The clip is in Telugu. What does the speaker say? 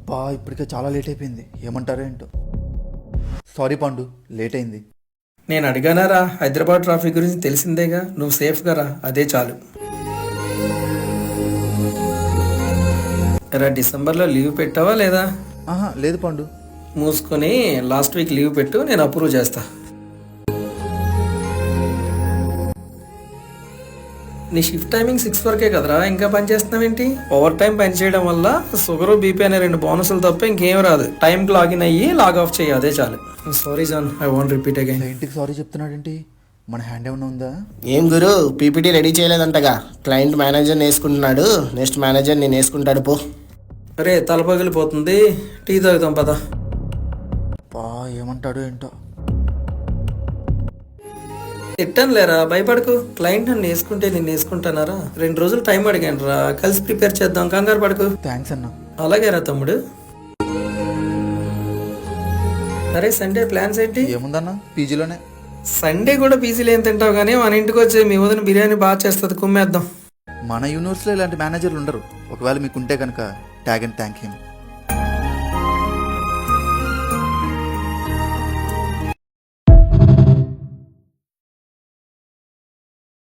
అబ్బా ఇప్పటికే చాలా లేట్ అయిపోయింది, ఏమంటారో ఏంటో. సారీ పాండు, లేట్ అయింది. నేను అడిగానారా, హైదరాబాద్ ట్రాఫిక్ గురించి తెలిసిందేగా, నువ్వు సేఫ్గా రా, అదే చాలు. రా, డిసెంబర్లో లీవ్ పెట్టావా లేదా? ఆహా లేదు పాండు. మూసుకొని లాస్ట్ వీక్ లీవ్ పెట్టు, నేను అప్రూవ్ చేస్తా. నీ షిఫ్ట్ టైమింగ్ 6 వరకే కదరా, ఇంకా పని చేస్తున్నావేంటి? ఓవర్ టైం పని చేయడం వల్ల షుగర్, బీపీ అనే 2 బోనసులు తప్ప ఇంకేం రాదు. టైంకి లాగిన్ అయ్యి లాగ్ ఆఫ్ చేయి, అదే చాలు. Sorry John, I want repeat again. ఇంటికి సారీ చెప్తున్నాడేంటి? మన హ్యాండ్ ఏమైనా ఉందా? ఏం గురు, పీపీటీ రెడీ చేయలేదంటగా. క్లయింట్ మేనేజర్ వేసుకుంటున్నాడు, నెక్స్ట్ మేనేజర్ నేను వేసుకుంటాడు పో. అరే తల పగిలిపోతుంది, టీ తాగుతాం పద. బా ఏమంటాడో ఏంటో. తిట్టాను లేరా, భయపడకు. క్లయింట్ నన్ను వేసుకుంటే నేను వేసుకుంటానారా? 2 రోజులు టైం అడిగాను రా, కలిసి ప్రిపేర్ చేద్దాం, కంగారు పడకు. థ్యాంక్స్ అన్న. అలాగే రా తమ్ముడు. అరే సండే ప్లాన్స్ ఏంటి? ఏముందన్న, పీజీలోనే. సండే కూడా పీజీలో ఏం తింటావు కానీ మన ఇంటికి వచ్చే మీ వదిన బిర్యానీ బాగా చేస్తుంది, కుమ్మేద్దాం. మన యూనివర్సిటీలో ఇలాంటి మేనేజర్లు ఉండరు. ఒకవేళ మీకు ఉంటే కనుక ట్యాగ్ అండ్ థ్యాంక్ హిమ్.